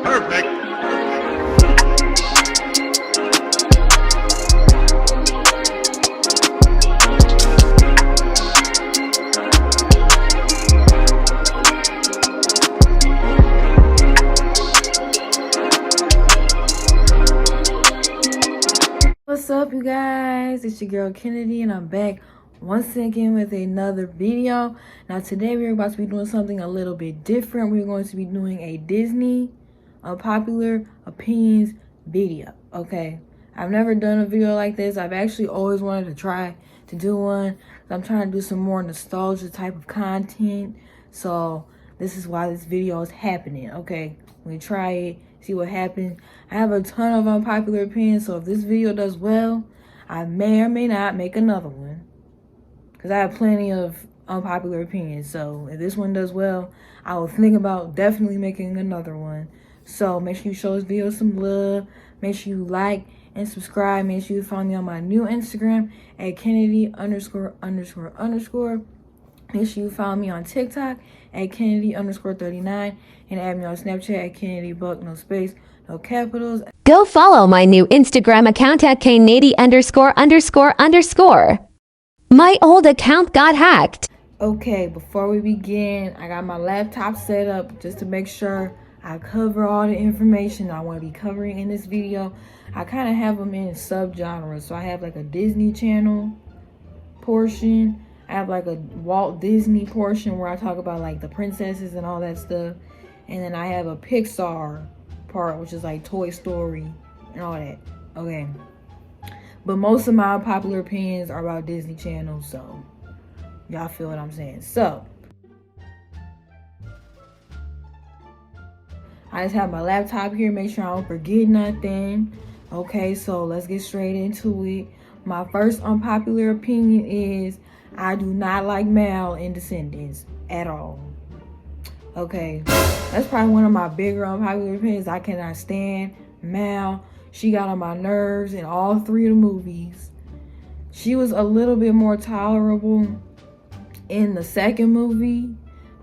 Perfect. What's up, you guys? It's your girl Kennedy, and I'm back once again with another video. Now today we're about to be doing something a little bit different. We're going to be doing a Disney unpopular opinions video. Okay, I've never done a video like this. I've actually always wanted to try to do one. I'm trying to do some more nostalgia type of content, so this is why this video is happening. Okay, we try it, see what happens. I have a ton of unpopular opinions, so if this video does well, I may or may not make another one, because I have plenty of unpopular opinions. So if this one does well, I will think about definitely making another one. So make sure you show this video some love. Make sure you like and subscribe. Make sure you follow me on my new Instagram at Kennedy____. Make sure you follow me on TikTok at Kennedy_39 and add me on Snapchat at KennedyBuck, no space, no capitals. Go follow my new Instagram account at Kennedy____. My old account got hacked. Okay, before we begin, I got my laptop set up just to make sure I cover all the information I want to be covering in this video. I kind of have them in subgenres. So I have like a Disney Channel portion. I have like a Walt Disney portion where I talk about like the princesses and all that stuff. And then I have a Pixar part, which is like Toy Story and all that. Okay. But most of my unpopular opinions are about Disney Channel, so y'all feel what I'm saying. So I just have my laptop here, make sure I don't forget nothing. Okay, so let's get straight into it. My first unpopular opinion is I do not like Mal in Descendants at all. Okay, that's probably one of my bigger unpopular opinions. I cannot stand Mal. She got on my nerves in all three of the movies. She was a little bit more tolerable in the second movie,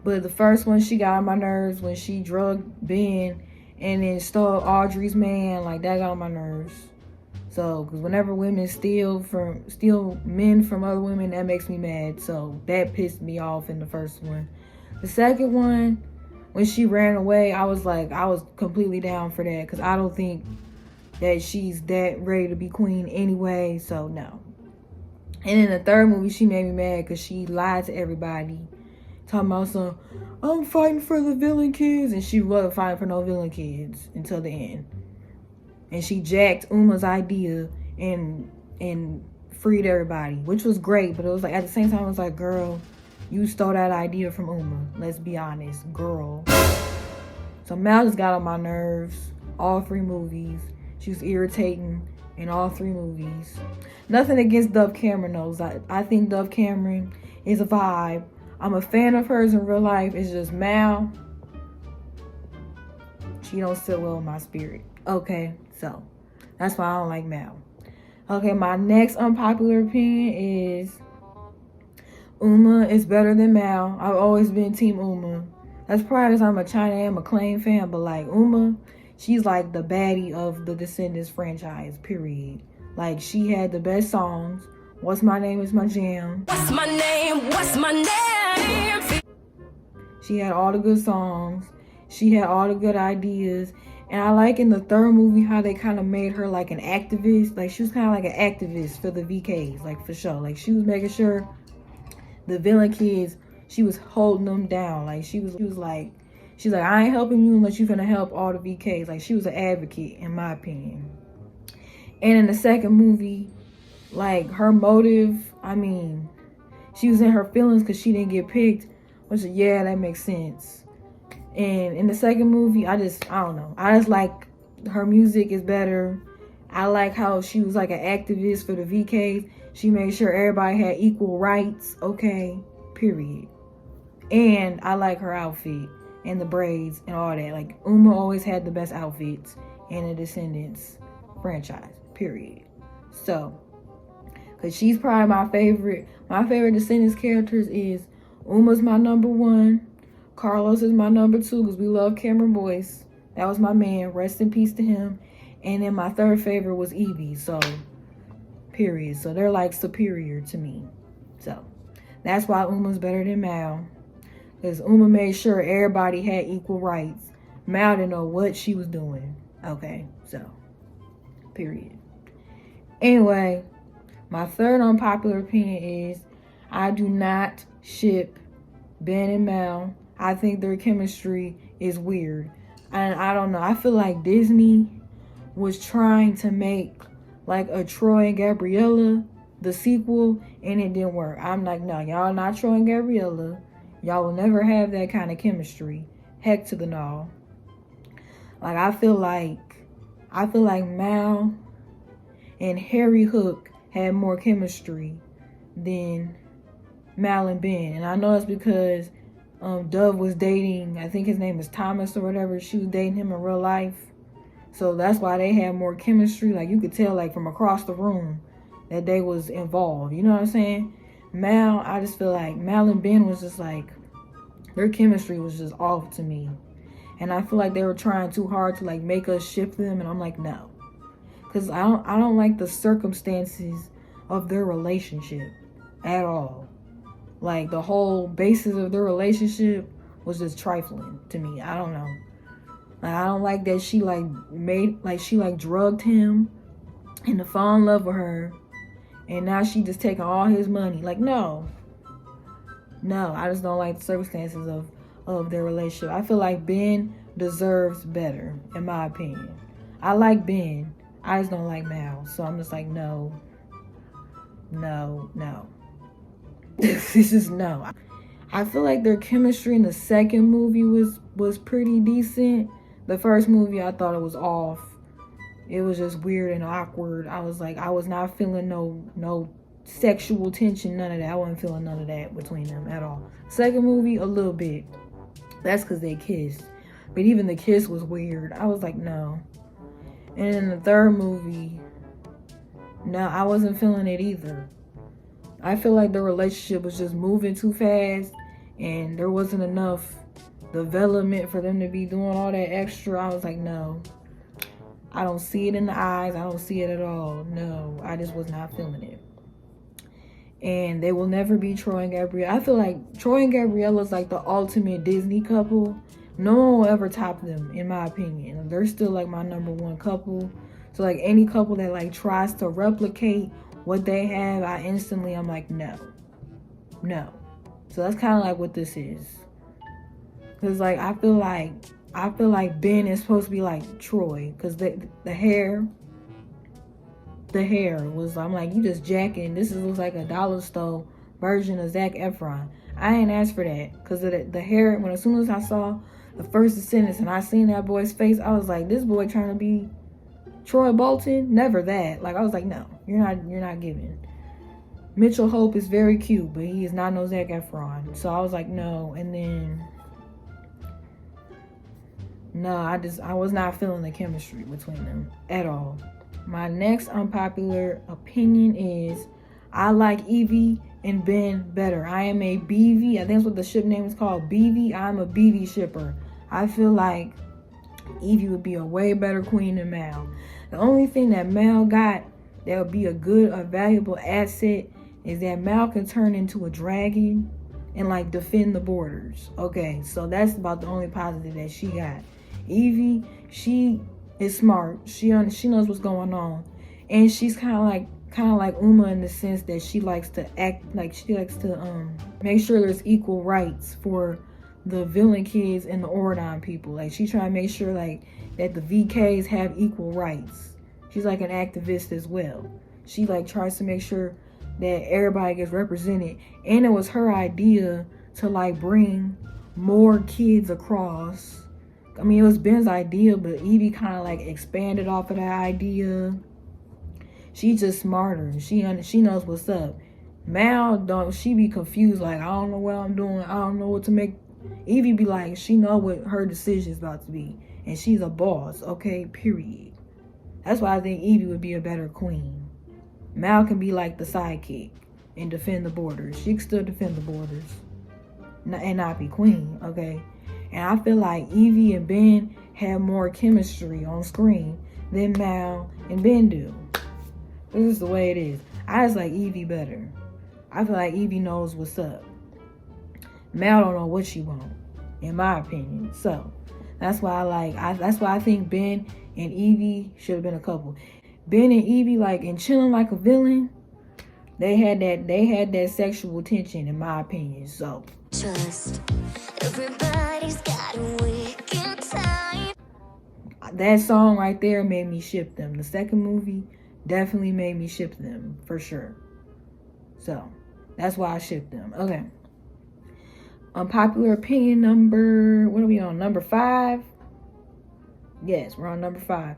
but the first one, she got on my nerves when she drugged Ben and then stole Audrey's man. Like, that got on my nerves. So, because whenever women steal men from other women, that makes me mad. So, that pissed me off in the first one. The second one, when she ran away, I was completely down for that. Because I don't think that she's that ready to be queen anyway. So, no. And in the third movie, she made me mad because she lied to everybody. Talking about some, I'm fighting for the villain kids. And she wasn't fighting for no villain kids until the end. And she jacked Uma's idea and freed everybody, which was great. But it was like, at the same time, it was like, girl, you stole that idea from Uma. Let's be honest, girl. So Mal just got on my nerves. All three movies. She was irritating in all three movies. Nothing against Dove Cameron though. I think Dove Cameron is a vibe. I'm a fan of hers in real life. It's just Mal, she don't sit well in my spirit. Okay, so that's why I don't like Mal. Okay, my next unpopular opinion is Uma is better than Mal. I've always been Team Uma. That's probably because I'm a China and McClane fan, but like Uma, she's like the baddie of the Descendants franchise, period. Like, she had the best songs. What's My Name Is My Jam. What's my name? What's my name? She had all the good songs. She had all the good ideas. And I like in the third movie how they kind of made her like an activist. Like, she was kind of like an activist for the VKs, like, for sure. Like, she was making sure the villain kids, she was holding them down. Like, she's like, I ain't helping you unless you're gonna help all the VKs. Like, she was an advocate, in my opinion. And in the second movie, like, her motive, I mean, she was in her feelings because she didn't get picked. Which, yeah, that makes sense. And in the second movie, I don't know. I just like her music is better. I like how she was like an activist for the VKs. She made sure everybody had equal rights. Okay, period. And I like her outfit and the braids and all that. Like, Uma always had the best outfits in the Descendants franchise, period. So, because she's probably my favorite Descendants characters is Uma's my number one. Carlos is my number two because we love Cameron Boyce. That was my man. Rest in peace to him. And then my third favorite was Evie. So, period. So they're like superior to me. So that's why Uma's better than Mal. Because Uma made sure everybody had equal rights. Mal didn't know what she was doing. Okay, so, period. Anyway, my third unpopular opinion is I do not ship Ben and Mal. I think their chemistry is weird. And I don't know. I feel like Disney was trying to make like a Troy and Gabriella, the sequel, and it didn't work. I'm like, no, y'all not Troy and Gabriella. Y'all will never have that kind of chemistry. Heck to the no. Like, I feel like Mal and Harry Hook had more chemistry than Mal and Ben. And I know it's because Dove was dating, I think his name is Thomas or whatever. She was dating him in real life. So that's why they had more chemistry. Like, you could tell, like, from across the room that they was involved. You know what I'm saying? Mal, I just feel like Mal and Ben was just like, their chemistry was just off to me. And I feel like they were trying too hard to like make us ship them, and I'm like, no. Cause I don't like the circumstances of their relationship at all. Like, the whole basis of their relationship was just trifling to me. I don't know. Like, I don't like that she drugged him and to fall in love with her, and now she just taking all his money. Like, no, I just don't like the circumstances of their relationship. I feel like Ben deserves better, in my opinion. I like Ben, I just don't like Mal. So I'm just like, no. This is no. I feel like their chemistry in the second movie was pretty decent. The first movie, I thought it was off. It was just weird and awkward. I was like, I was not feeling no sexual tension, none of that. I wasn't feeling none of that between them at all. Second movie, a little bit. That's because they kissed. But even the kiss was weird. I was like, no. And in the third movie, no, I wasn't feeling it either. I feel like the relationship was just moving too fast, and there wasn't enough development for them to be doing all that extra. I was like, no. I don't see it in the eyes. I don't see it at all. No, I just was not feeling it. And they will never be Troy and Gabriella. I feel like Troy and Gabriella is like the ultimate Disney couple. No one will ever top them, in my opinion. They're still like my number one couple. So like any couple that like tries to replicate what they have, I'm like, no. So that's kind of like what this is. Cause like I feel like Ben is supposed to be like Troy, cause the hair was, I'm like, you just jacking. This looks like a dollar store version of Zac Efron. I ain't asked for that, cause of the hair. As soon as I saw the first Descendants and I seen that boy's face, I was like, this boy trying to be Troy Bolton? Never that. Like, I was like, no, you're not giving. Mitchell Hope is very cute, but he is not no Zac Efron. So I was like, no. And then no, I was not feeling the chemistry between them at all. My next unpopular opinion is I like Evie and Ben better. I am a BV. I think that's what the ship name is called, BV. I'm a BV shipper. I feel like Evie would be a way better queen than Mal. The only thing that Mal got that would be a valuable asset is that Mal can turn into a dragon and like defend the borders. Okay, so that's about the only positive that she got. Evie, she is smart. She knows what's going on, and she's kind of like Uma in the sense that she likes to act like she likes to make sure there's equal rights for the villain kids and the Ordon people. Like, she trying to make sure like that the VKs have equal rights. She's like an activist as well. She like tries to make sure that everybody gets represented, and it was her idea to like bring more kids across. I mean, it was Ben's idea, but Evie kind of like expanded off of that idea. She's just smarter. She knows what's up. Mal she be confused, like, I don't know what I'm doing. I don't know what to make. Evie be like, she know what her decision's about to be, and she's a boss. Okay, period. That's why I think Evie would be a better queen. Mal can be like the sidekick and defend the borders. She can still defend the borders and not be queen. Okay. And I feel like Evie and Ben have more chemistry on screen than Mal and Ben do. This is the way it is. I just like Evie better. I feel like Evie knows what's up. Mal don't know what she want, in my opinion. So that's why that's why I think Ben and Evie should have been a couple. Ben and Evie, like in Chilling Like a Villain, they had that sexual tension, in my opinion. So Trust. Everybody's got a wicked time. that song right there made me ship them. The second movie definitely made me ship them, for sure. So that's why I shipped them. Okay. Unpopular opinion number, what are we on? Number 5? Yes, we're on number 5.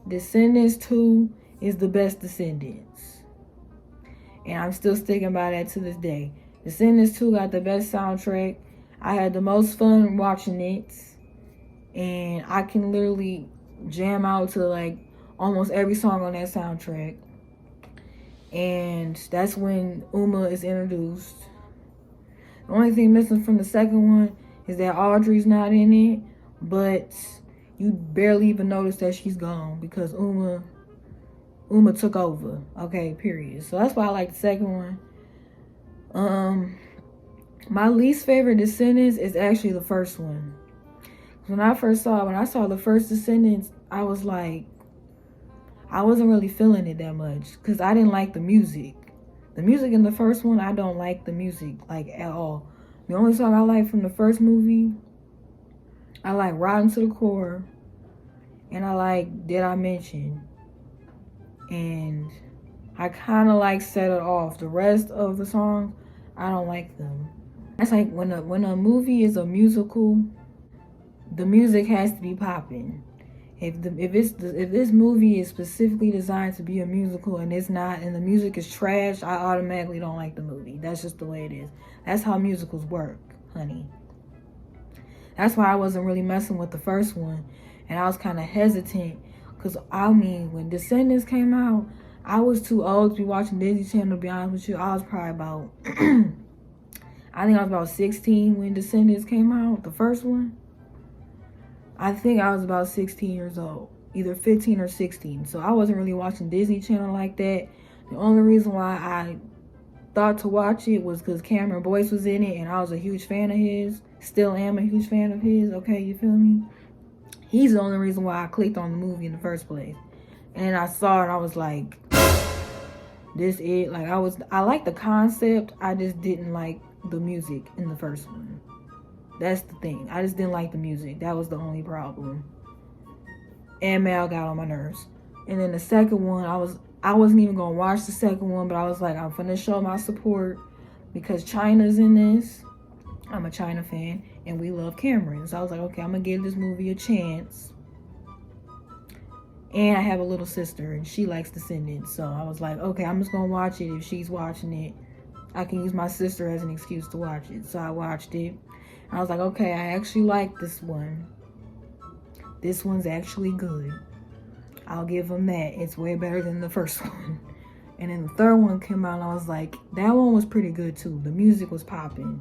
Descendants 2 is the best Descendants. And I'm still sticking by that to this day. Descendants 2 got the best soundtrack. I had the most fun watching it. And I can literally jam out to like almost every song on that soundtrack. And that's when Uma is introduced. The only thing missing from the second one is that Audrey's not in it, but you barely even notice that she's gone because Uma took over. Okay, period. So that's why I like the second one. My least favorite Descendants is actually the first one. When I saw the first Descendants, I was like, I wasn't really feeling it that much because I didn't like the music. The music in the first one, I don't like the music, like, at all. The only song I like from the first movie, I like Rotten to the Core, and I like Did I Mention? And I kind of like Set It Off. The rest of the songs, I don't like them. That's like when a movie is a musical, the music has to be popping. If this movie is specifically designed to be a musical and it's not, and the music is trash, I automatically don't like the movie. That's just the way it is. That's how musicals work, honey. That's why I wasn't really messing with the first one, and I was kind of hesitant because when Descendants came out, I was too old to be watching Disney Channel. To be honest with you, I was probably about I think I was about 16 when Descendants came out, the first one. I think I was about 16 years old, either 15 or 16. So I wasn't really watching Disney Channel like that. The only reason why I thought to watch it was because Cameron Boyce was in it and I was a huge fan of his. Still am a huge fan of his, okay, you feel me? He's the only reason why I clicked on the movie in the first place. And I saw it and I was like, this it. Like I liked the concept, I just didn't like the music in the first one. That's the thing. I just didn't like the music. That was the only problem. And Mal got on my nerves. And then the second one, I wasn't even gonna watch the second one, but I was like, I'm finna show my support because China's in this. I'm a China fan and we love Cameron. So I was like, okay, I'm gonna give this movie a chance. And I have a little sister and she likes Descendants. So I was like, okay, I'm just gonna watch it. If she's watching it, I can use my sister as an excuse to watch it. So I watched it. I was like, okay, I actually like this one. This one's actually good. I'll give them that. It's way better than the first one. And then the third one came out and I was like, that one was pretty good too. The music was popping.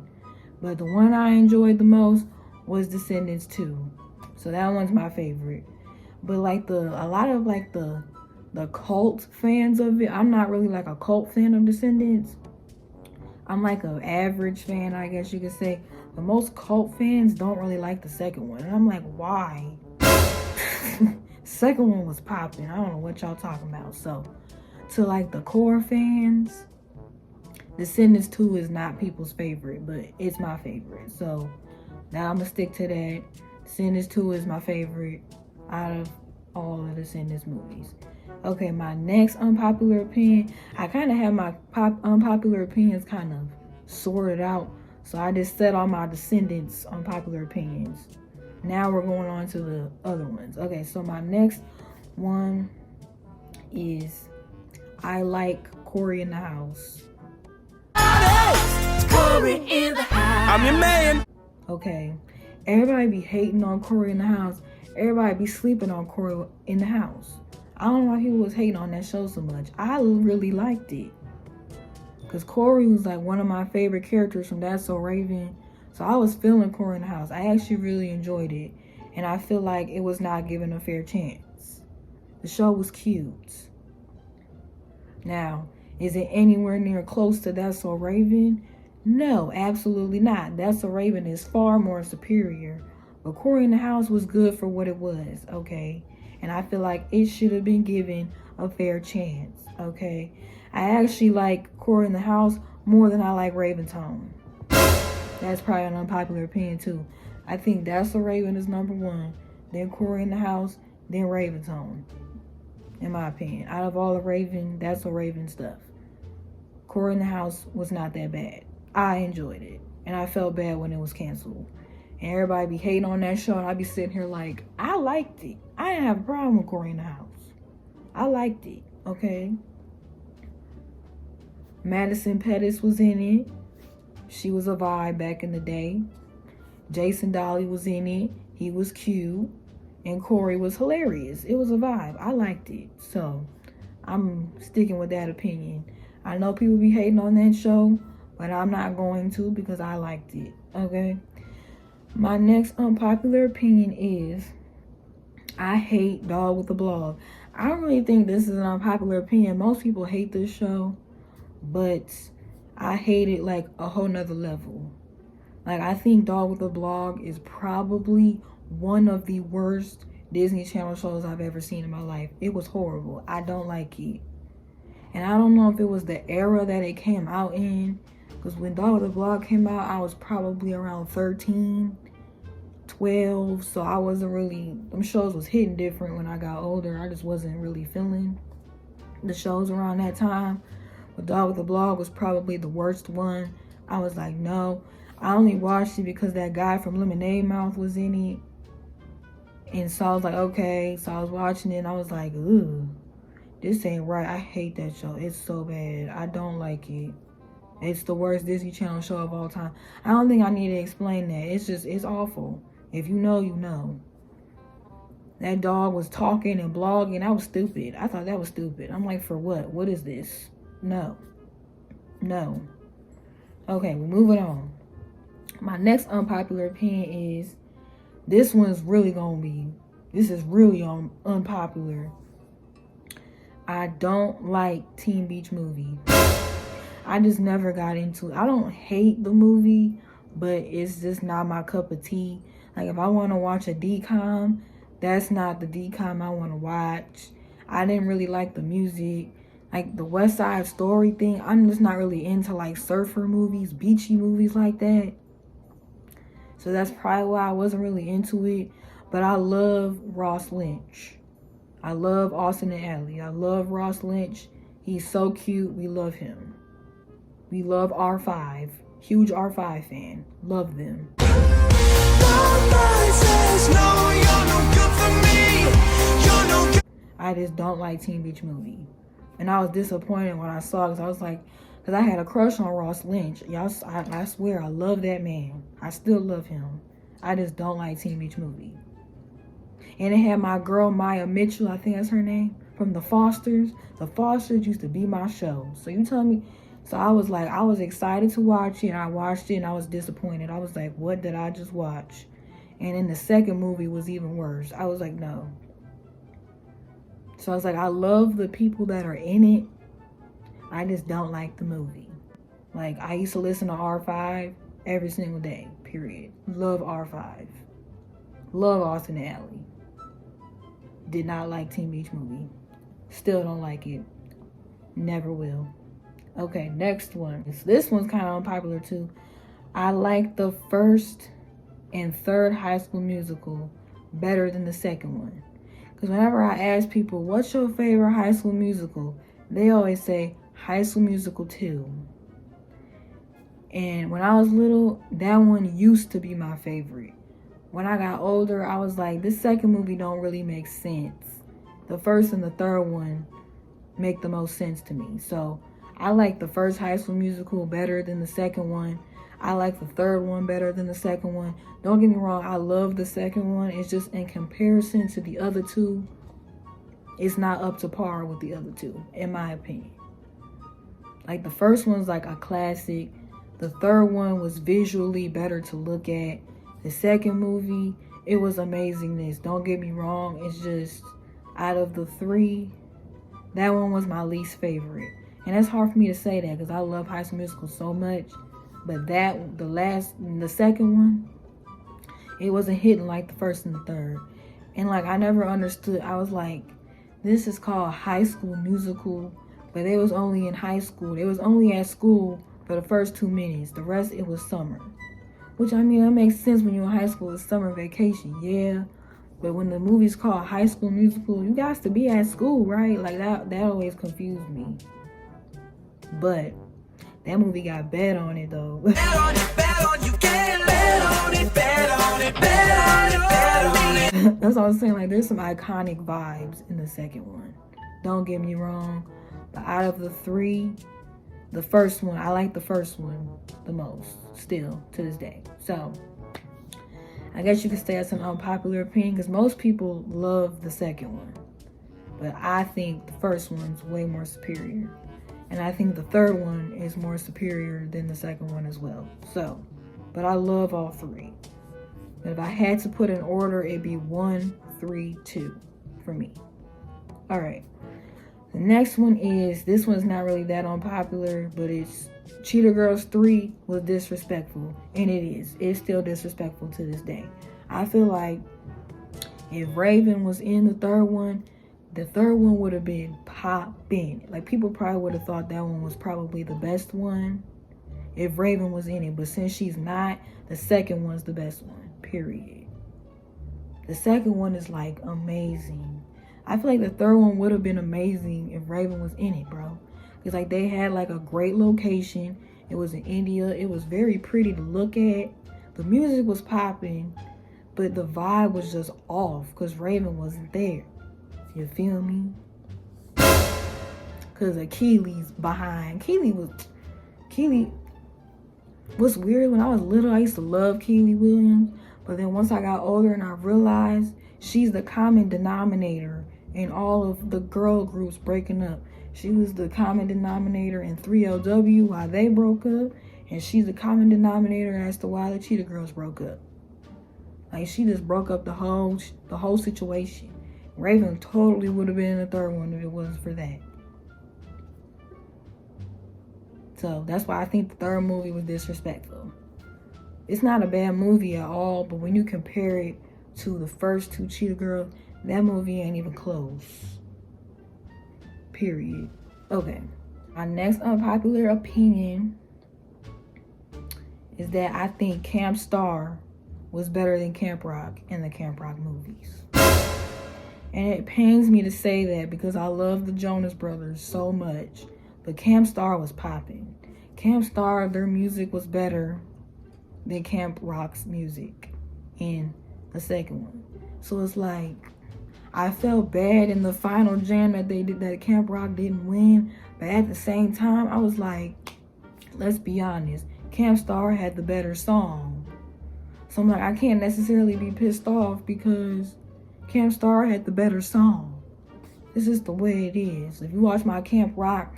But the one I enjoyed the most was Descendants 2. So that one's my favorite. But like a lot of like the cult fans of it, I'm not really like a cult fan of Descendants. I'm like an average fan, I guess you could say. But most cult fans don't really like the second one. And I'm like, why? Second one was popping. I don't know what y'all talking about. So, to like the core fans, Descendants 2 is not people's favorite, but it's my favorite. So, now I'm going to stick to that. Descendants 2 is my favorite out of all of the Descendants movies. Okay, my next unpopular opinion. I kind of have my unpopular opinions kind of sorted out. So I just said all my Descendants unpopular opinions. Now we're going on to the other ones. Okay, so my next one is I like Corey in the House. Corey in the house. I'm your man. Okay, everybody be hating on Corey in the House. Everybody be sleeping on Corey in the House. I don't know why people was hating on that show so much. I really liked it. Because Corey was like one of my favorite characters from That's So Raven. So I was feeling Corey in the House. I actually really enjoyed it. and I feel like it was not given a fair chance. The show was cute. Now, is it anywhere near close to That's So Raven? No, absolutely not. That's So Raven is far more superior. But Cory in the House was good for what it was, okay? And I feel like it should have been given a fair chance, okay? I actually like Cory in the House more than I like Halloweentown. That's probably an unpopular opinion too. I think That's So Raven is number one, then Cory in the House, then Halloweentown. In my opinion, out of all the Raven, That's So Raven stuff, Cory in the House was not that bad. I enjoyed it, and I felt bad when it was canceled. And everybody be hating on that show, and I be sitting here like, I liked it. I didn't have a problem with Cory in the House. I liked it, okay? Madison Pettis was in it. She was a vibe back in the day. Jason Dolly was in it. He was cute. And Cory was hilarious. It was a vibe. I liked it. So, I'm sticking with that opinion. I know people be hating on that show, but I'm not going to because I liked it, okay? My next unpopular opinion is I hate Dog with a Blog. I don't really think this is an unpopular opinion. Most people hate this show, but I hate it like a whole nother level. Like, I think Dog with a Blog is probably one of the worst Disney Channel shows I've ever seen in my life. It was horrible. I don't like it. And I don't know if it was the era that it came out in, because when Dog with a Blog came out, I was probably around 13, 12, so I wasn't really, them shows was hitting different when I got older. I just wasn't really feeling the shows around that time. But Dog with a Blog was probably the worst one. I was like, no. I only watched it because that guy from Lemonade Mouth was in it. And so I was like, okay. So I was watching it and I was like, ooh, this ain't right. I hate that show. It's so bad. I don't like it. It's the worst Disney Channel show of all time. I don't think I need to explain that. It's awful. If you know, you know. That dog was talking and blogging. That was stupid. I thought that was stupid. I'm like, for what? What is this? No. No. Okay, we're moving on. My next unpopular opinion is, this is really unpopular. I don't like Teen Beach Movie. I just never got into it. I don't hate the movie, but it's just not my cup of tea. Like, if I want to watch a DCOM, that's not the DCOM I want to watch. I didn't really like the music. Like, the West Side Story thing, I'm just not really into, like, surfer movies, beachy movies like that. So that's probably why I wasn't really into it. But I love Ross Lynch. I love Austin and Ally. I love Ross Lynch. He's so cute. We love him. We love R5. Huge R5 fan. Love them. I just don't like Teen Beach Movie. And I was disappointed when I saw it, because I was like, because I had a crush on Ross Lynch. Y'all, I swear, I love that man. I still love him. I just don't like Teen Beach Movie. And it had my girl Maya Mitchell, I think that's her name, from The Fosters. The Fosters used to be my show. So you tell me. So I was like, I was excited to watch it. And I watched it and I was disappointed. I was like, what did I just watch? And then the second movie was even worse. I was like, no. So I was like, I love the people that are in it. I just don't like the movie. Like, I used to listen to R5 every single day, period. Love R5. Love Austin and Ally. Did not like Teen Beach Movie. Still don't like it. Never will. Okay, next one. This one's kind of unpopular too. I like the first and third High School Musical better than the second one. Because whenever I ask people, what's your favorite High School Musical? They always say High School Musical 2. And when I was little, that one used to be my favorite. When I got older, I was like, this second movie don't really make sense. The first and the third one make the most sense to me. So I like the first High School Musical better than the second one. I like the third one better than the second one. Don't get me wrong, I love the second one. It's just in comparison to the other two, it's not up to par with the other two, in my opinion. Like, the first one's like a classic. The third one was visually better to look at. The second movie, it was amazingness. Don't get me wrong. It's just out of the three, that one was my least favorite. And that's hard for me to say that because I love High School Musical so much. But the second one, it wasn't hitting like the first and the third. And like, I never understood. I was like, this is called High School Musical, but they was only in high school. They was only at school for the first 2 minutes. The rest, it was summer. Which, I mean, that makes sense when you're in high school. It's summer vacation, yeah. But when the movie's called High School Musical, you guys to be at school, right? Like, that always confused me. But that movie got bet on it, though. Bet on it, bet on you can bet on it, bet on it, bet on it, bet on it. That's what I was saying. Like, there's some iconic vibes in the second one. Don't get me wrong. But out of the three, the first one, I like the first one the most, still, to this day. So, I guess you could say that's an unpopular opinion, because most people love the second one. But I think the first one's way more superior. And I think the third one is more superior than the second one as well. So, but I love all three. But if I had to put an order, it'd be 1, 3, 2 for me. All right. The next one is, this one's not really that unpopular, but it's Cheetah Girls 3 was disrespectful. And it is. It's still disrespectful to this day. I feel like if Raven was in the third one would have been popping. Like, people probably would have thought that one was probably the best one if Raven was in it. But since she's not, the second one's the best one, period. The second one is, like, amazing. I feel like the third one would have been amazing if Raven was in it, bro. Because, like, they had, like, a great location. It was in India. It was very pretty to look at. The music was popping, but the vibe was just off because Raven wasn't there. You feel me? Because of Keely's behind. Keely was weird. When I was little, I used to love Keely Williams. But then once I got older and I realized she's the common denominator in all of the girl groups breaking up. She was the common denominator in 3LW why they broke up. And she's the common denominator as to why the Cheetah Girls broke up. Like, she just broke up the whole situation. Raven totally would have been in the third one if it wasn't for that. So that's why I think the third movie was disrespectful. It's not a bad movie at all, but when you compare it to the first two Cheetah Girls, that movie ain't even close. Period. Okay. My next unpopular opinion is that I think Camp Star was better than Camp Rock in the Camp Rock movies. And it pains me to say that because I love the Jonas Brothers so much. But Camp Star was popping. Camp Star, their music was better than Camp Rock's music in the second one. So it's like, I felt bad in the final jam that Camp Rock didn't win. But at the same time, I was like, let's be honest. Camp Star had the better song. So I'm like, I can't necessarily be pissed off because Camp Star had the better song. This is the way it is. If you watch my Camp Rock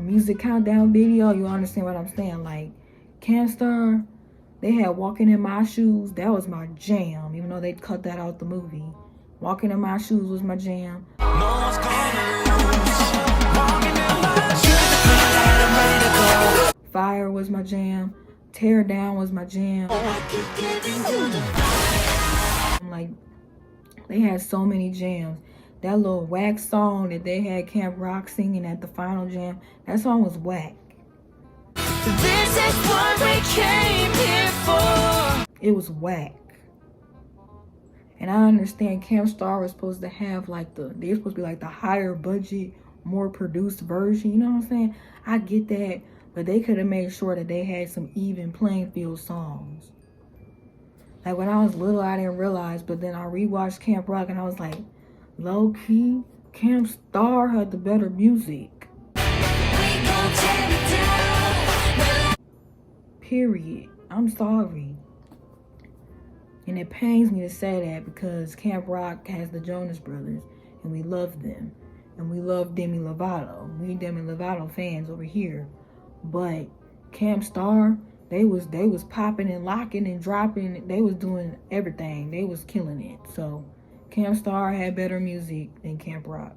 music countdown video, you'll understand what I'm saying. Like, Camp Star, they had Walking in My Shoes. That was my jam, even though they cut that out the movie. Walking in My Shoes was my jam. Fire was my jam. Tear Down was my jam. Like, they had so many jams. That little whack song that they had Camp Rock singing at the final jam, that song was whack. This is what we came here for. It was whack. And I understand Camp Star was supposed to have like they're supposed to be like the higher budget, more produced version. You know what I'm saying? I get that, but they could have made sure that they had some even playing field songs. Like, when I was little, I didn't realize, but then I rewatched Camp Rock and I was like, low key, Camp Star had the better music. Period. I'm sorry. And it pains me to say that because Camp Rock has the Jonas Brothers and we love them. And we love Demi Lovato. We Demi Lovato fans over here. But Camp Star, They was popping and locking and dropping. They was doing everything. They was killing it. So Camp Star had better music than Camp Rock.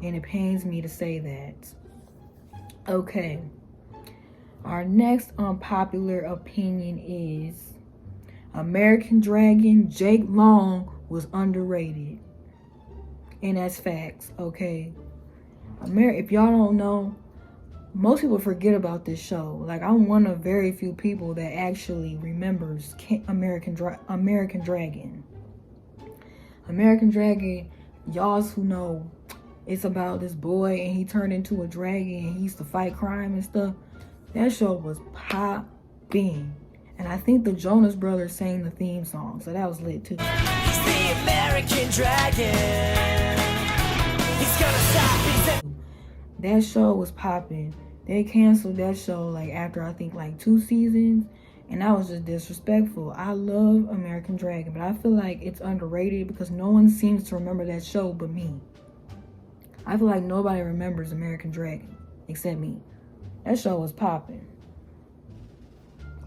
And it pains me to say that. Okay. Our next unpopular opinion is American Dragon Jake Long was underrated. And that's facts, okay? If y'all don't know, most people forget about this show. Like, I'm one of very few people that actually remembers American Dragon. American Dragon, y'all who know, it's about this boy and he turned into a dragon and he used to fight crime and stuff. That show was popping. And I think the Jonas Brothers sang the theme song, so that was lit too. He's the American Dragon. He's gonna stop. That show was popping. They canceled that show like after I think like 2 seasons, and that was just disrespectful. I love American Dragon, but I feel like it's underrated because no one seems to remember that show but me. I feel like nobody remembers American Dragon except me. That show was popping.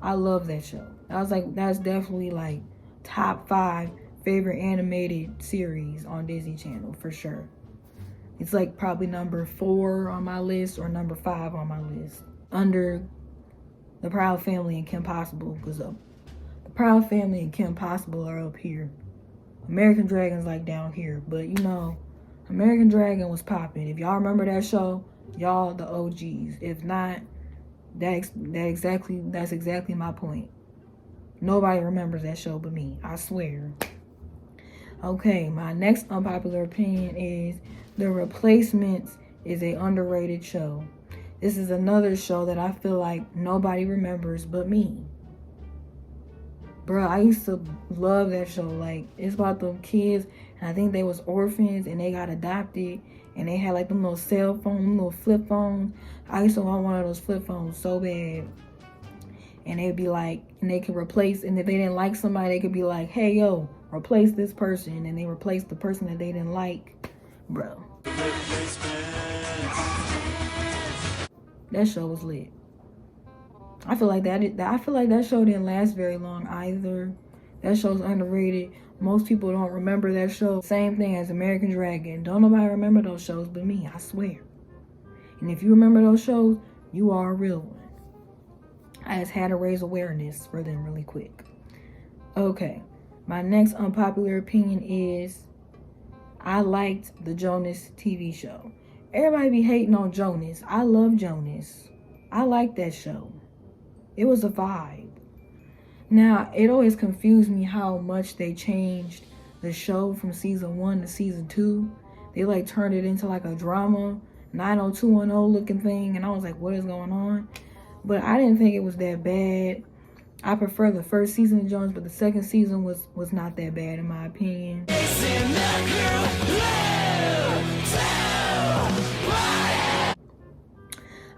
I love that show. That's definitely like top 5 favorite animated series on Disney Channel for sure. It's like probably number 4 on my list or number 5 on my list. Under The Proud Family and Kim Possible, because The Proud Family and Kim Possible are up here. American Dragon's like down here, but you know, American Dragon was popping. If y'all remember that show, y'all the OGs. If not, that's exactly my point. Nobody remembers that show but me, I swear. Okay, my next unpopular opinion is The Replacements is a underrated show. This is another show that I feel like nobody remembers but me. Bruh, I used to love that show. Like, it's about them kids, and I think they was orphans, and they got adopted, and they had like them little cell phone, little flip phones. I used to want one of those flip phones so bad. And they'd be like, and they could replace, and if they didn't like somebody, they could be like, hey, yo, replace this person, and they replace the person that they didn't like. Bro. That show was lit. I feel like that show didn't last very long either. That show's underrated. Most people don't remember that show. Same thing as American Dragon. Don't nobody remember those shows but me, I swear. And if you remember those shows, you are a real one. I just had to raise awareness for them really quick. Okay, my next unpopular opinion is I liked the Jonas TV show. Everybody be hating on Jonas. I love Jonas. I like that show. It was a vibe. Now, it always confused me how much they changed the show from season 1 to season 2. They like turned it into like a drama, 90210 looking thing, and I was like, what is going on? But I didn't think it was that bad. I prefer the first season of Jonas, but the second season was not that bad in my opinion.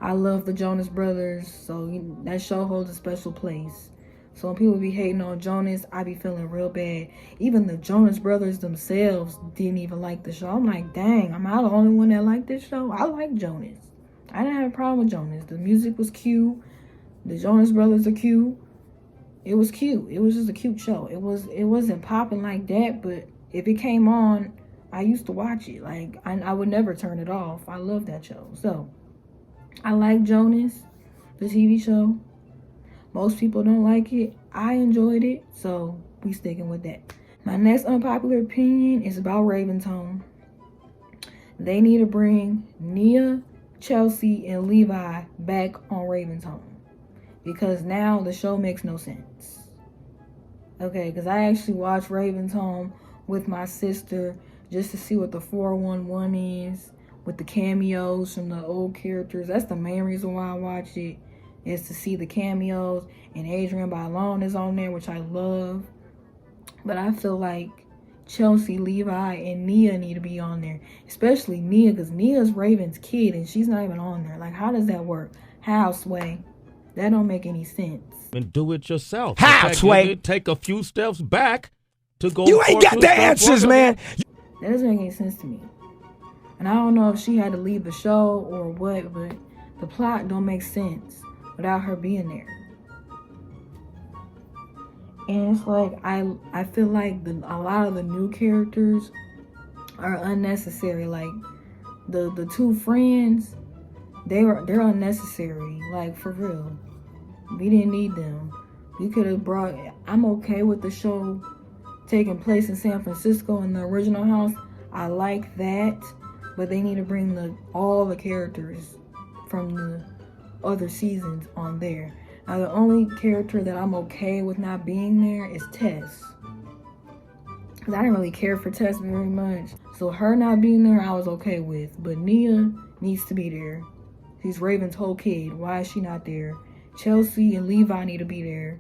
I love the Jonas Brothers, so that show holds a special place. So when people be hating on Jonas, I be feeling real bad. Even the Jonas Brothers themselves didn't even like the show. I'm like, dang, am I the only one that liked this show? I like Jonas. I didn't have a problem with Jonas. The music was cute. The Jonas Brothers are cute. It was cute. It was just a cute show. It wasn't popping like that, but if it came on, I used to watch it. Like, I would never turn it off. I love that show. So, I like Jonas, the TV show. Most people don't like it. I enjoyed it, so we sticking with that. My next unpopular opinion is about Raventone. They need to bring Nia, Chelsea, and Levi back on Raventone, because now the show makes no sense. Okay, because I actually watched Raventone with my sister just to see what the 411 is, with the cameos from the old characters. That's the main reason why I watched it, is to see the cameos, and Adrian Bailon is on there, which I love. But I feel like Chelsea, Levi, and Nia need to be on there, especially Nia, because Nia's Raven's kid and she's not even on there. Like, how does that work? How, Sway? That don't make any sense. And do it yourself. How, Sway? Take a few steps back to go. You ain't got the answers, man. That doesn't make any sense to me. And I don't know if she had to leave the show or what, but the plot don't make sense. without her being there. And it's like I feel like a lot of the new characters are unnecessary. Like the two friends, they're unnecessary. Like, for real, we didn't need them. We could have brought. I'm okay with the show taking place in San Francisco in the original house. I like that, but they need to bring all the characters from the other seasons on there. Now, the only character that I'm okay with not being there is Tess. Because I didn't really care for Tess very much. So her not being there, I was okay with. But Nia needs to be there. She's Raven's whole kid. Why is she not there? Chelsea and Levi need to be there.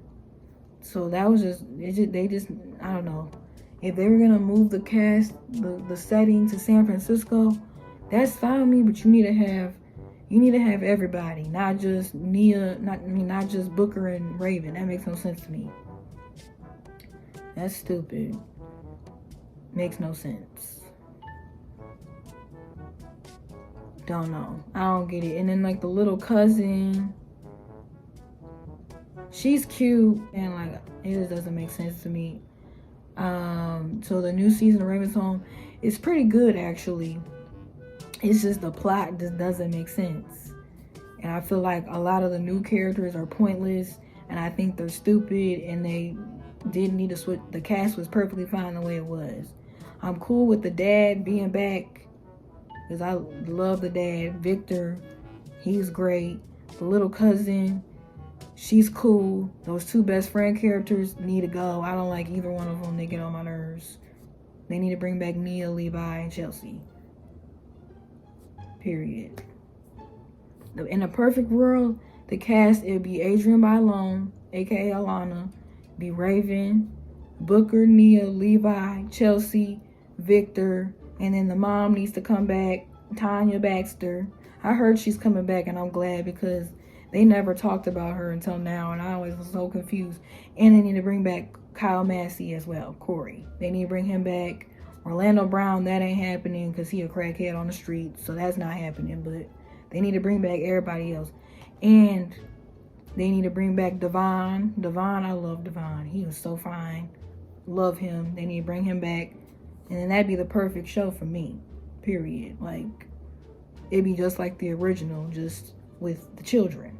So that was they just, I don't know. If they were going to move the cast, the setting to San Francisco, that's fine with me, but you need to have everybody, not just Nia, not just Booker and Raven. That makes no sense to me. That's stupid. Makes no sense. Don't know. I don't get it. And then like the little cousin, she's cute, and like it just doesn't make sense to me. So the new season of Raven's Home is pretty good, actually. It's just the plot just doesn't make sense. And I feel like a lot of the new characters are pointless, and I think they're stupid, and they didn't need to switch. The cast was perfectly fine the way it was. I'm cool with the dad being back, because I love the dad. Victor, he's great. The little cousin, she's cool. Those two best friend characters need to go. I don't like either one of them. They get on my nerves. They need to bring back Nia, Levi, and Chelsea. Period. In a perfect world, the cast, it would be Adrienne Bailon, aka Alana, be Raven, Booker, Nia, Levi, Chelsea, Victor, and then the mom needs to come back, Tanya Baxter. I heard she's coming back, and I'm glad, because they never talked about her until now, and I always was so confused. And they need to bring back Kyle Massey as well, Corey. They need to bring him back. Orlando Brown, that ain't happening because he a crackhead on the street, so that's not happening. But they need to bring back everybody else. And they need to bring back Devon. Devon, I love Devon. He was so fine. Love him. They need to bring him back. And then that'd be the perfect show for me, period. Like, it'd be just like the original, just with the children.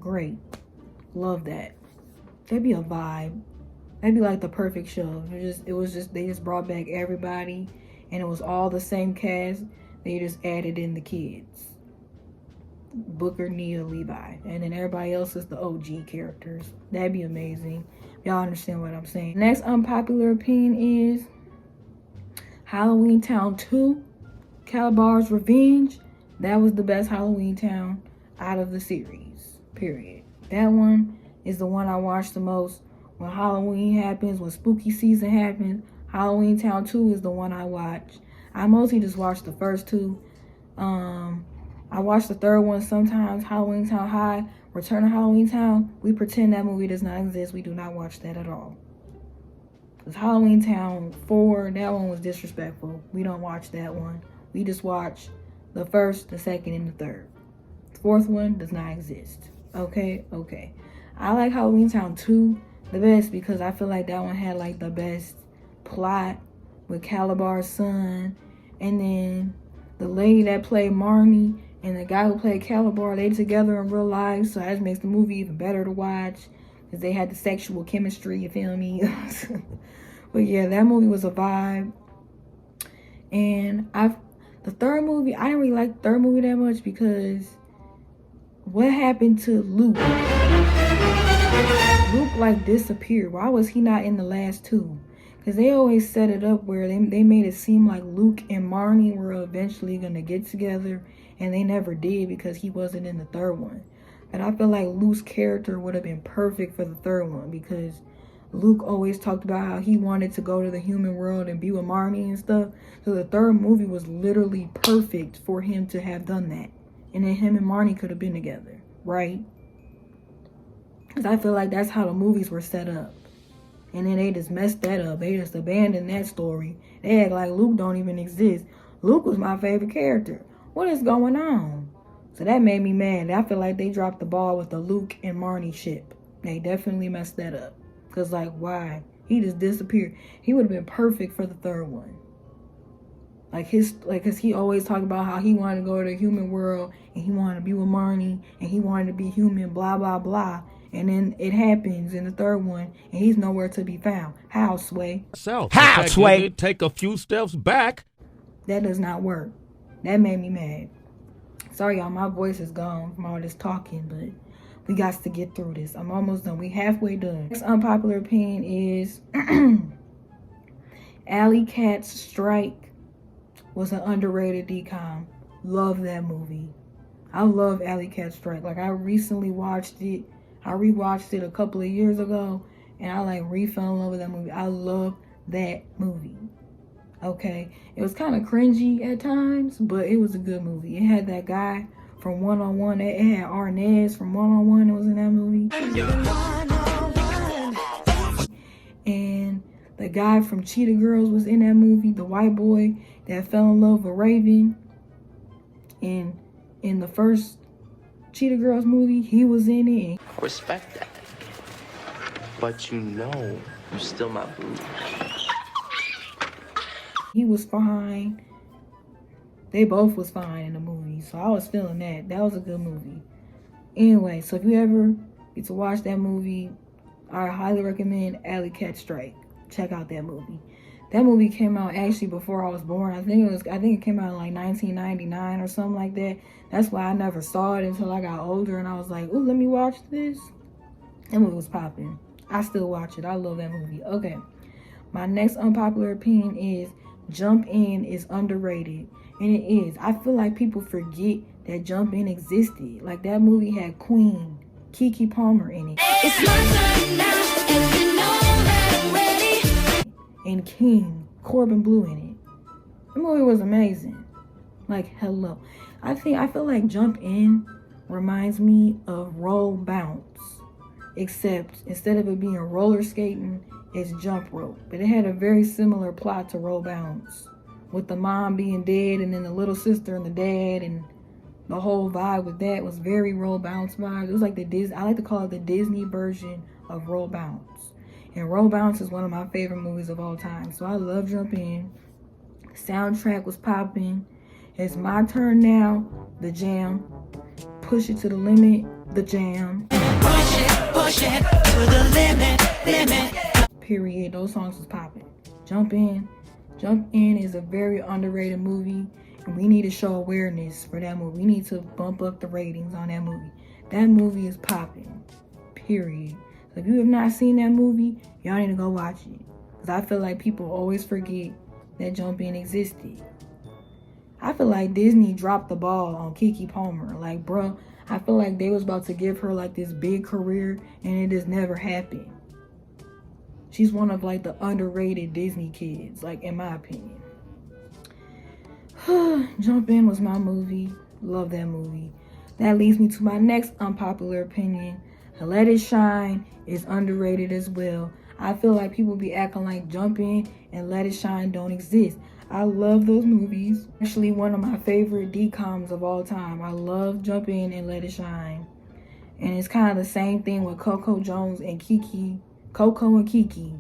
Great. Love that. That'd be a vibe. That'd be like the perfect show. They just brought back everybody, and it was all the same cast. They just added in the kids. Booker, Nia, Levi. And then everybody else is the OG characters. That'd be amazing. Y'all understand what I'm saying. Next unpopular opinion is Halloweentown 2, Calabar's Revenge. That was the best Halloweentown out of the series, period. That one is the one I watched the most. When Halloween happens, when spooky season happens, Halloweentown 2 is the one I watch. I mostly just watch the first two. I watch the third one sometimes, Halloweentown High, Return to Halloweentown. We pretend that movie does not exist. We do not watch that at all. Because Halloweentown 4, that one was disrespectful. We don't watch that one. We just watch the first, the second, and the third. The fourth one does not exist. Okay. I like Halloweentown 2 the best because I feel like that one had like the best plot with Calabar's son, and then the lady that played Marnie and the guy who played Calabar, they together in real life, so that just makes the movie even better to watch because they had the sexual chemistry, you feel me? But yeah, that movie was a vibe. And the third movie, I didn't really like the third movie that much because what happened to Luke? Luke like disappeared. Why was he not in the last two? Because they always set it up where they made it seem like Luke and Marnie were eventually going to get together, and they never did because he wasn't in the third one. And I feel like Luke's character would have been perfect for the third one because Luke always talked about how he wanted to go to the human world and be with Marnie and stuff. So the third movie was literally perfect for him to have done that. And then him and Marnie could have been together, right? Because I feel like that's how the movies were set up. And then they just messed that up. They just abandoned that story. They act like Luke don't even exist. Luke was my favorite character. What is going on? So that made me mad. I feel like they dropped the ball with the Luke and Marnie ship. They definitely messed that up. Because, like, why? He just disappeared. He would have been perfect for the third one. Cause he always talked about how he wanted to go to the human world and he wanted to be with Marnie and he wanted to be human, blah, blah, blah. And then it happens in the third one and he's nowhere to be found. How, Sway? South. How, In fact, Sway? you did take a few steps back. That does not work. That made me mad. Sorry, y'all, my voice is gone from all this talking, but we got to get through this. I'm almost done. We halfway done. Next unpopular opinion is Alley Cat's Strike was an underrated decom. Love that movie. I love Alley Cat Strike. Like, I recently watched it. I rewatched it a couple of years ago, and I like re-fell in love with that movie. I love that movie. Okay, it was kind of cringy at times, but it was a good movie. It had that guy from One-on-One. It had Arnaz from One-on-One that was in that movie. And the guy from Cheetah Girls was in that movie. The white boy that fell in love with Raven. And in the first Cheetah Girls movie, he was in it. I respect that. But you know, you're still my boo. He was fine. They both was fine in the movie. So I was feeling that. That was a good movie. Anyway, so if you ever get to watch that movie, I highly recommend Alley Cat Strike. Check out that movie. That movie came out actually before I was born. I think it came out in like 1999 or something like that. That's why I never saw it until I got older and I was like, ooh, let me watch this. That movie was popping. I still watch it. I love that movie. Okay. My next unpopular opinion is Jump In is underrated. And it is. I feel like people forget that Jump In existed. Like, that movie had Queen, Keke Palmer in it. It's my turn now, and you know that I'm ready. And King, Corbin Blue in it. The movie was amazing. Like, hello. I feel like Jump In reminds me of Roll Bounce. Except instead of it being roller skating, it's jump rope. But it had a very similar plot to Roll Bounce. With the mom being dead and then the little sister and the dad, and the whole vibe with that was very Roll Bounce vibes. It was like I like to call it the Disney version of Roll Bounce. And Roll Bounce is one of my favorite movies of all time. So I love Jump In. Soundtrack was popping. It's My Turn Now, the jam. Push It to the Limit, the jam. Push it to the limit. Period. Those songs was popping. Jump In is a very underrated movie, and we need to show awareness for that movie. We need to bump up the ratings on that movie. That movie is popping. Period. So if you have not seen that movie, y'all need to go watch it. Because I feel like people always forget that Jump In existed. I feel like Disney dropped the ball on Keke Palmer. Like, bro, I feel like they was about to give her like this big career, and it just never happened. She's one of like the underrated Disney kids, like, in my opinion. Jump In was my movie. Love that movie. That leads me to my next unpopular opinion. Let It Shine is underrated as well. I feel like people be acting like Jump In and Let It Shine don't exist. I love those movies. Actually, one of my favorite DComs of all time. I love Jump In and Let It Shine. And it's kind of the same thing with Coco Jones and Keke. Coco and Keke.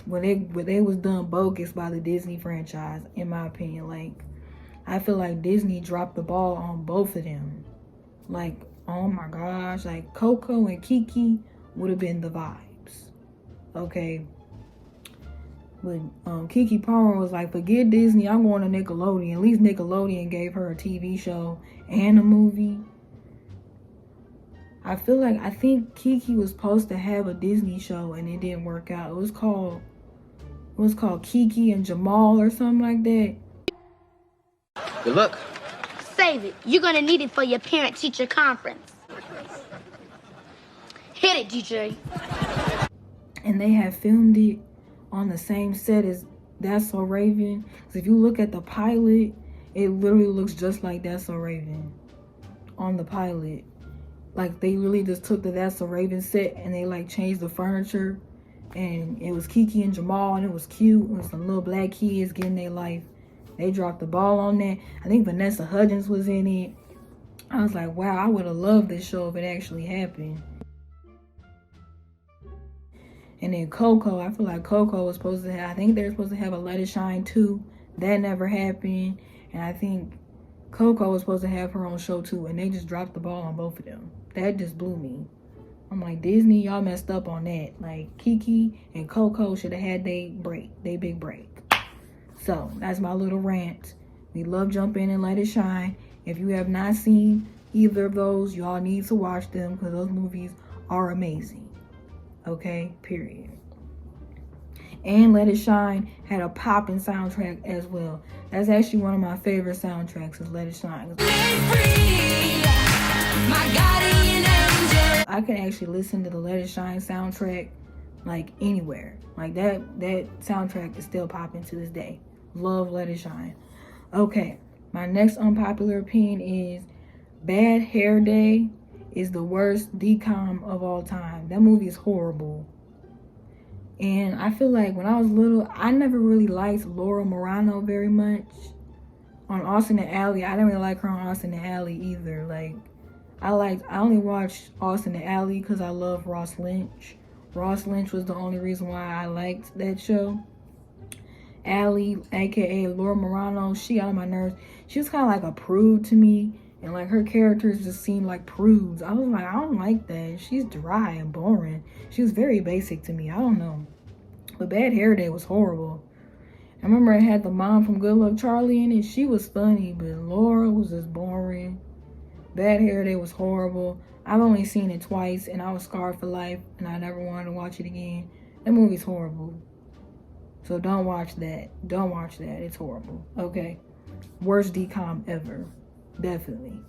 When they was done bogus by the Disney franchise, in my opinion. Like, I feel like Disney dropped the ball on both of them. Like, oh my gosh. Like, Coco and Keke would have been the vibes. Okay. But Keke Palmer was like, forget Disney, I'm going to Nickelodeon. At least Nickelodeon gave her a TV show and a movie. I think Keke was supposed to have a Disney show and it didn't work out. It was called Keke and Jamal or something like that. Good luck. Save it. You're gonna need it for your parent-teacher conference. Hit it, DJ. And they had filmed it on the same set as That's So Raven. Because if you look at the pilot, it literally looks just like That's So Raven on the pilot. Like, they really just took the That's So Raven set and they like changed the furniture, and it was Keke and Jamal, and it was cute. It was some little black kids getting their life. They dropped the ball on that. I think Vanessa Hudgens was in it. I was like, wow, I would have loved this show if it actually happened. And then Coco, I feel like Coco was supposed to have, I think they're supposed to have a Let It Shine too. That never happened. And I think Coco was supposed to have her own show too, and they just dropped the ball on both of them. That just blew me. I'm like, Disney, y'all messed up on that. Like, Kiki and Coco should have had they big break. So, that's my little rant. We love Jump In and Let It Shine. If you have not seen either of those, y'all need to watch them because those movies are amazing. Okay, period. And Let It Shine had a poppin' soundtrack as well. That's actually one of my favorite soundtracks is Let It Shine. I can actually listen to the Let It Shine soundtrack like anywhere. Like that soundtrack is still popping to this day. Love Let It Shine. Okay, my next unpopular opinion is Bad Hair Day is the worst DCOM of all time. That movie is horrible. And I feel like when I was little, I never really liked Laura Morano very much. On Austin and Ally, I didn't really like her on Austin and Ally either. Like, I only watched Austin and Ally because I love Ross Lynch. Ross Lynch was the only reason why I liked that show. Ally, aka Laura Morano, she got on my nerves. She was kind of like a prude to me. And like her characters just seemed like prudes. I was like, I don't like that. She's dry and boring. She was very basic to me. I don't know. But Bad Hair Day was horrible. I remember it had the mom from Good Luck Charlie in it. She was funny, but Laura was just boring. Bad Hair Day was horrible. I've only seen it twice and I was scarred for life and I never wanted to watch it again. That movie's horrible. So don't watch that. Don't watch that. It's horrible. Okay. Worst DCOM ever. Definitely.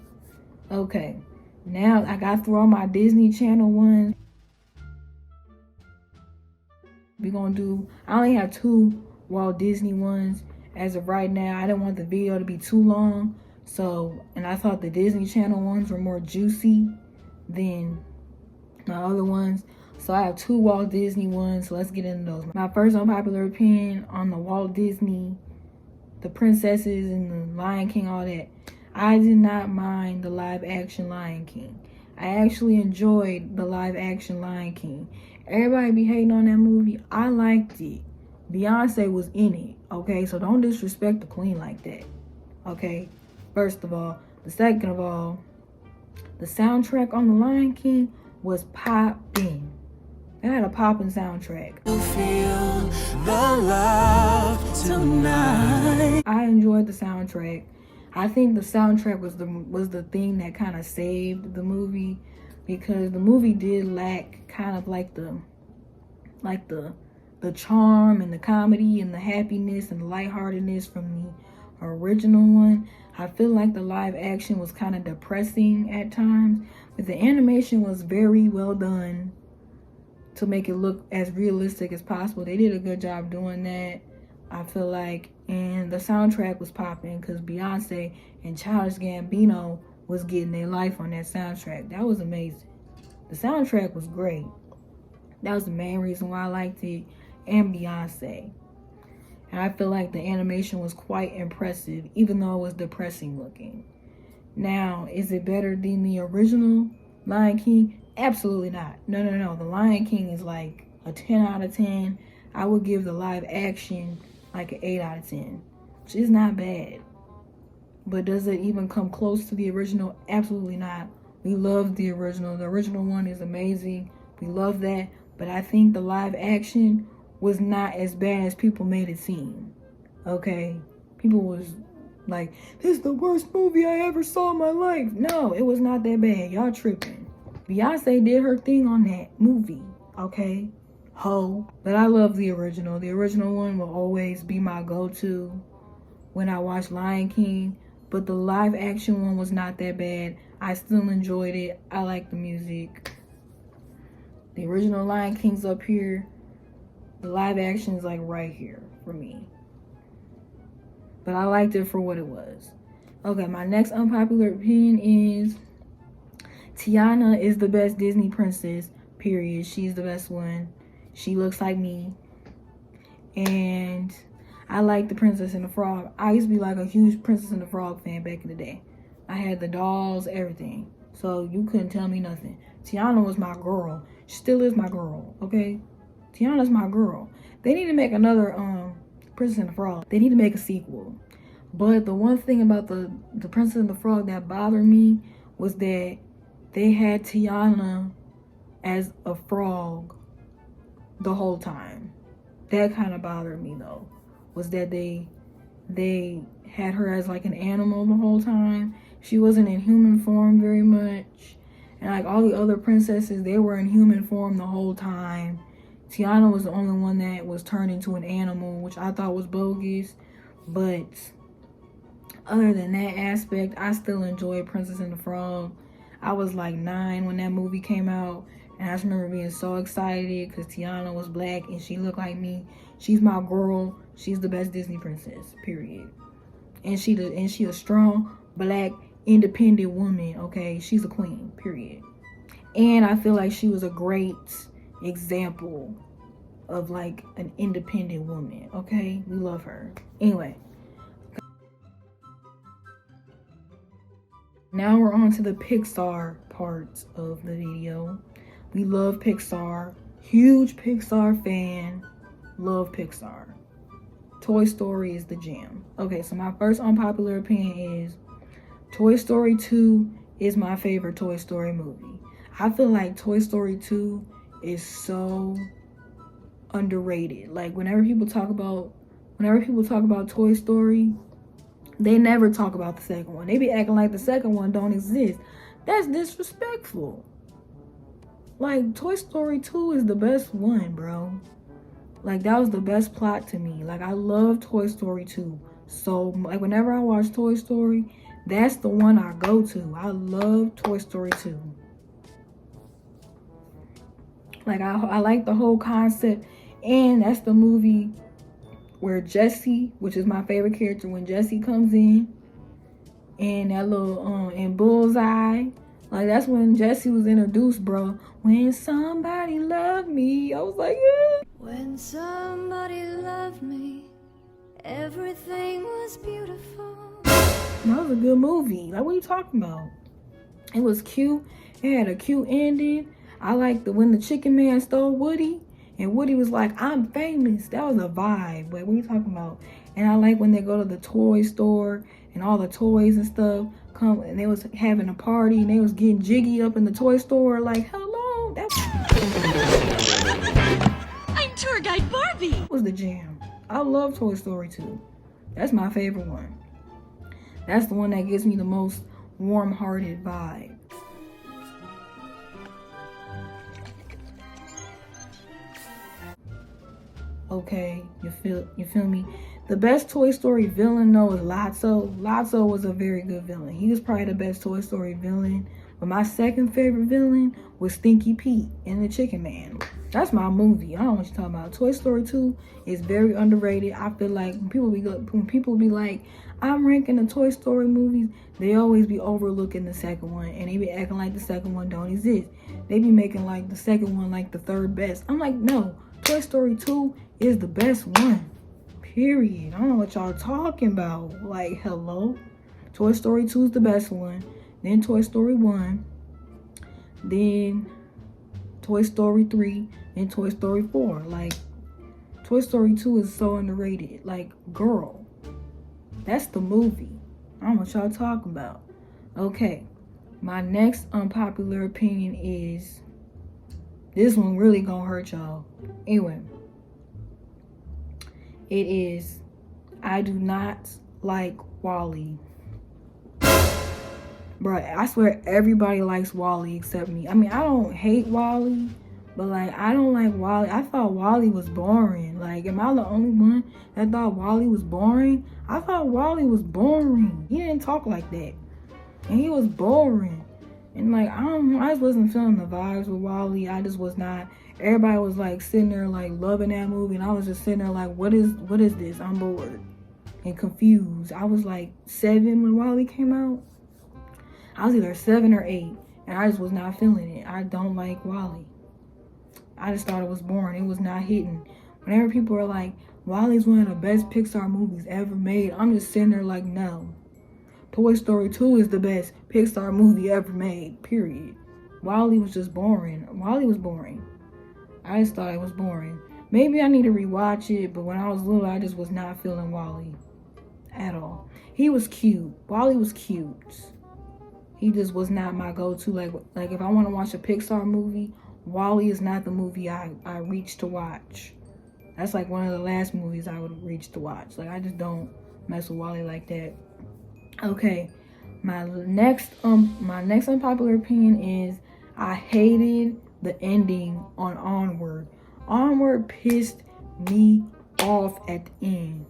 Okay. Now I got through all my Disney Channel ones. We're gonna do, I only have 2 Walt Disney ones as of right now. I didn't want the video to be too long. So, and I thought the Disney Channel ones were more juicy than my other ones. So I have 2 Walt Disney ones. So let's get into those. My first unpopular opinion on the Walt Disney, the princesses and the Lion King, all that. I did not mind the live action Lion King. I actually enjoyed the live action Lion King. Everybody be hating on that movie. I liked it. Beyonce was in it, okay? So don't disrespect the queen like that, okay? First of all. Second of all, the soundtrack on the Lion King was popping. It had a popping soundtrack. Feel the love tonight. I enjoyed the soundtrack. I think the soundtrack was the thing that kind of saved the movie, because the movie did lack kind of like the charm and the comedy and the happiness and the lightheartedness from the original one. I feel like the live action was kind of depressing at times, but the animation was very well done to make it look as realistic as possible. They did a good job doing that, I feel like. And the soundtrack was popping because Beyonce and Childish Gambino was getting their life on that soundtrack. That was amazing. The soundtrack was great. That was the main reason why I liked it, and Beyonce. And I feel like the animation was quite impressive, even though it was depressing looking. Now, is it better than the original Lion King? Absolutely not. No. The Lion King is like a 10 out of 10. I would give the live action like an 8 out of 10. Which is not bad. But does it even come close to the original? Absolutely not. We love the original. The original one is amazing. We love that. But I think the live action was not as bad as people made it seem. Okay? People was like, this is the worst movie I ever saw in my life. No, it was not that bad. Y'all tripping. Beyonce did her thing on that movie. Okay? But I love the original. The original one will always be my go-to when I watch Lion King. But the live action one was not that bad. I still enjoyed it. I like the music. The original Lion King's up here. The live action is like right here for me. But I liked it for what it was. Okay, my next unpopular opinion is Tiana is the best Disney princess, period. She's the best one. She looks like me. And I like the Princess and the Frog. I used to be like a huge Princess and the Frog fan back in the day. I had the dolls, everything. So you couldn't tell me nothing. Tiana was my girl. She still is my girl, okay? Tiana's my girl. They need to make another Princess and the Frog. They need to make a sequel. But the one thing about the Princess and the Frog that bothered me was that they had Tiana as a frog the whole time. That kind of bothered me though. Was that they had her as like an animal the whole time. She wasn't in human form very much. And like all the other princesses, they were in human form the whole time. Tiana was the only one that was turned into an animal, which I thought was bogus. But other than that aspect, I still enjoyed Princess and the Frog. I was like 9 when that movie came out. And I just remember being so excited because Tiana was black and she looked like me. She's my girl. She's the best Disney princess, period. And she a strong, black, independent woman, okay? She's a queen, period. And I feel like she was a great example of like an independent woman, okay? We love her. Anyway. Now we're on to the Pixar parts of the video. We love Pixar. Huge Pixar fan. Love Pixar. Toy Story is the jam. Okay, so my first unpopular opinion is Toy Story 2 is my favorite Toy Story movie. I feel like Toy Story 2 is so underrated. Like whenever people talk about Toy Story, they never talk about the second one. They be acting like the second one don't exist. That's disrespectful. Like, Toy Story 2 is the best one, bro. Like, that was the best plot to me. Like, I love Toy Story 2. So, like, whenever I watch Toy Story, that's the one I go to. I love Toy Story 2. Like, I like the whole concept. And that's the movie where Jessie, which is my favorite character, when Jessie comes in, and that little, in Bullseye, like, that's when Jessie was introduced, bro. When somebody loved me, I was like, yeah. When somebody loved me, everything was beautiful. That was a good movie. Like, what are you talking about? It was cute. It had a cute ending. I liked when the chicken man stole Woody, and Woody was like, I'm famous. That was a vibe. Like, what are you talking about? And I like when they go to the toy store and all the toys and stuff come, and they was having a party and they was getting jiggy up in the toy store. Like, hello, that I'm tour guide Barbie. was the jam. I love Toy Story 2. That's my favorite one. That's the one that gives me the most warm-hearted vibe. Okay, you feel me? The best Toy Story villain though is Lotso. Lotso was a very good villain. He was probably the best Toy Story villain. But my second favorite villain was Stinky Pete and the Chicken Man. That's my movie. I don't know what you're talking about. Toy Story 2 is very underrated. I feel like when people be like, I'm ranking the Toy Story movies, they always be overlooking the second one. And they be acting like the second one don't exist. They be making like the second one like the third best. I'm like, no. Toy Story 2 is the best one. Period. I don't know what y'all talking about. Like, hello? Toy Story 2 is the best one. Then Toy Story 1. Then Toy Story 3. Then Toy Story 4. Like, Toy Story 2 is so underrated. Like, girl. That's the movie. I don't know what y'all talking about. Okay. My next unpopular opinion is... this one really gonna hurt y'all. Anyway. It is, I do not like WALL-E. Bruh, I swear everybody likes WALL-E except me. I mean, I don't hate WALL-E, but like, I don't like WALL-E. I thought WALL-E was boring. Like, am I the only one that thought WALL-E was boring? I thought WALL-E was boring. He didn't talk like that. And he was boring. And like, I just wasn't feeling the vibes with WALL-E. I just was not. Everybody was like sitting there like loving that movie, and I was just sitting there like, what is this? I'm bored and confused. I was like 7 when WALL-E came out. I was either 7 or 8, and I just was not feeling it. I don't like WALL-E. I just thought it was boring. It was not hitting. Whenever people are like, WALL-E's one of the best Pixar movies ever made, I'm just sitting there like, no. Toy Story 2 is the best Pixar movie ever made, period. Wall-E was just boring. Wall-E was boring. I just thought it was boring. Maybe I need to rewatch it, but when I was little, I just was not feeling Wall-E at all. He was cute. Wall-E was cute. He just was not my go-to. Like if I want to watch a Pixar movie, Wall-E is not the movie I reach to watch. That's like one of the last movies I would reach to watch. Like, I just don't mess with Wall-E like that. Okay, my next unpopular opinion is I hated the ending on Onward. Onward pissed me off at the end.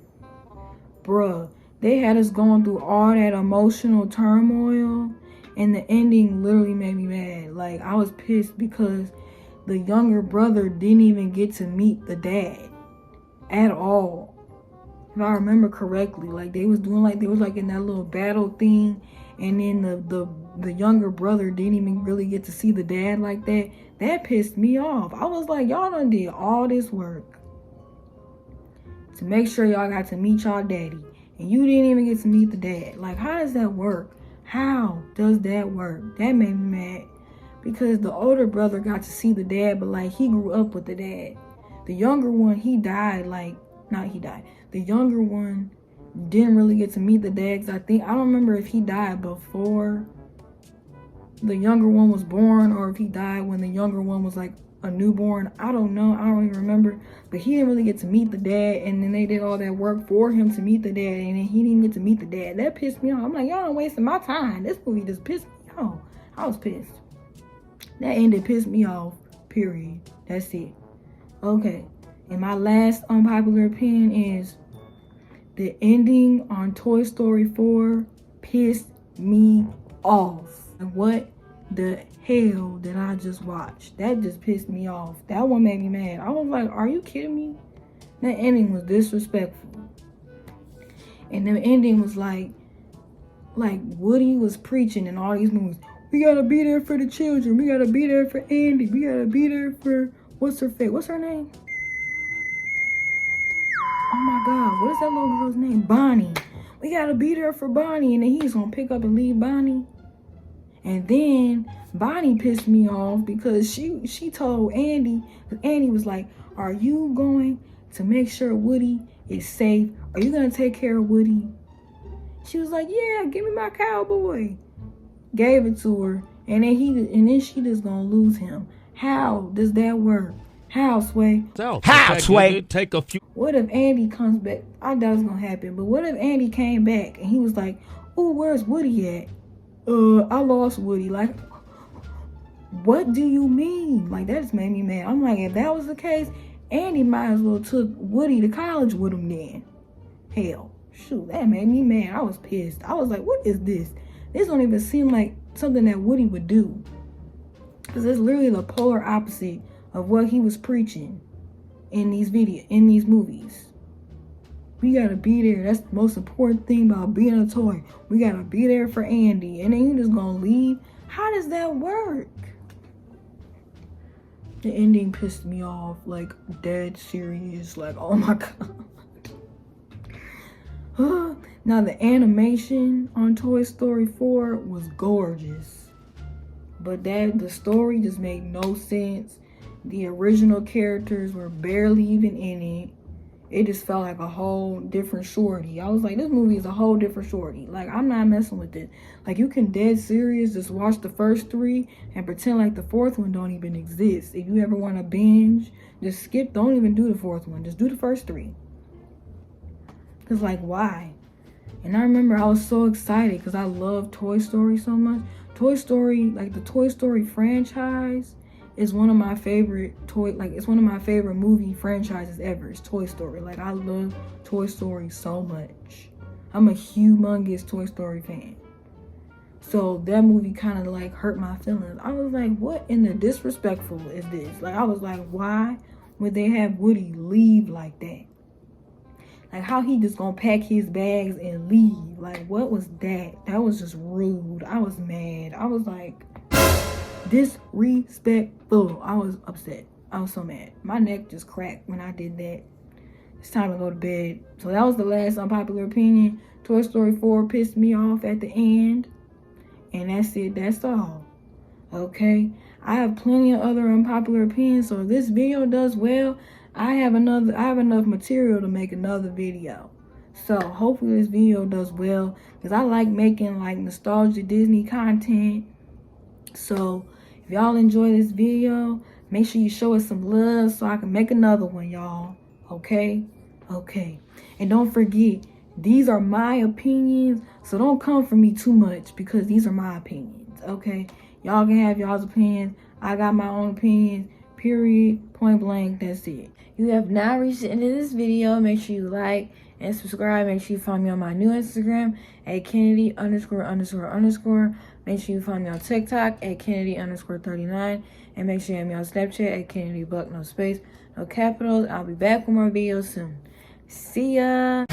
Bruh, they had us going through all that emotional turmoil, and the ending literally made me mad. Like, I was pissed because the younger brother didn't even get to meet the dad at all. If I remember correctly, like they was doing like they was like in that little battle thing, and then the younger brother didn't even really get to see the dad like that. That pissed me off. I was like, y'all done did all this work to make sure y'all got to meet y'all daddy, and you didn't even get to meet the dad. Like, how does that work? How does that work? That made me mad because the older brother got to see the dad, but like he grew up with the dad. The younger one, he died. The younger one didn't really get to meet the dad. I don't remember if he died before the younger one was born or if he died when the younger one was like a newborn. I don't know. I don't even remember. But he didn't really get to meet the dad, and then they did all that work for him to meet the dad, and then he didn't get to meet the dad. That pissed me off. I'm like, y'all done wasting my time. This movie just pissed me off. I was pissed. That ended pissed me off, period. That's it. Okay. And my last unpopular opinion is the ending on Toy Story 4 pissed me off. And what the hell did I just watch? That just pissed me off. That one made me mad. I was like, are you kidding me? That ending was disrespectful. And the ending was like Woody was preaching in all these movies. We gotta be there for the children. We gotta be there for Andy. We gotta be there for what's her name? Oh my God, what is that little girl's name? Bonnie. We gotta be there for Bonnie. And then he's gonna pick up and leave Bonnie. And then Bonnie pissed me off because she told Andy, because Andy was like, are you going to make sure Woody is safe? Are you gonna take care of Woody? She was like, yeah, give me my cowboy. Gave it to her. And then she just gonna lose him. How does that work? How, Sway? How, Sway? Take a few. What if Andy comes back? I doubt it's gonna happen, but what if Andy came back and he was like, oh, where's Woody at? I lost Woody. Like, what do you mean? Like, that just made me mad. I'm like, if that was the case, Andy might as well took Woody to college with him then. Hell, shoot, that made me mad. I was pissed. I was like, what is this? This don't even seem like something that Woody would do. Because it's literally the polar opposite of what he was preaching in these movies. We gotta be there. That's the most important thing about being a toy. We gotta be there for Andy. And then you just gonna leave? How does that work? The ending pissed me off. Like, dead serious. Like, oh my God. Now, the animation on Toy Story 4 was gorgeous. But the story just made no sense. The original characters were barely even in it. It just felt like a whole different shorty. I was like, this movie is a whole different shorty. Like, I'm not messing with it. Like, you can dead serious just watch the first 3 and pretend like the 4th one don't even exist. If you ever want to binge, just skip. Don't even do the 4th one. Just do the first 3. Because, like, why? And I remember I was so excited because I love Toy Story so much. Toy Story, like the Toy Story franchise, is one of my favorite it's one of my favorite movie franchises ever. It's Toy Story. Like, I love Toy Story so much. I'm a humongous Toy Story fan. So that movie kind of like hurt my feelings. I was like, what in the disrespectful is this? Like, I was like, why would they have Woody leave like that? Like, how he just gonna pack his bags and leave? Like, what was that? That was just rude. I was mad. I was like, disrespectful. I was upset. I was so mad. My neck just cracked when I did that. it's time to go to bed. So that was the last unpopular opinion. Toy Story 4 pissed me off at the end. And that's it. That's all. Okay? I have plenty of other unpopular opinions. So if this video does well, I have enough material to make another video. So hopefully this video does well, because I like making like nostalgia Disney content. So if y'all enjoy this video, make sure you show us some love so I can make another one, y'all. Okay? Okay. And don't forget, these are my opinions, so don't come for me too much, because these are my opinions. Okay? Y'all can have y'all's opinions. I got my own opinions. Period. Point blank. That's it. You have now reached the end of this video. Make sure you like and subscribe. Make sure you find me on my new Instagram at Kennedy___. Make sure you find me on TikTok at Kennedy_39. And make sure you have me on Snapchat at Kennedy Buck, no space, no capitals. I'll be back with more videos soon. See ya.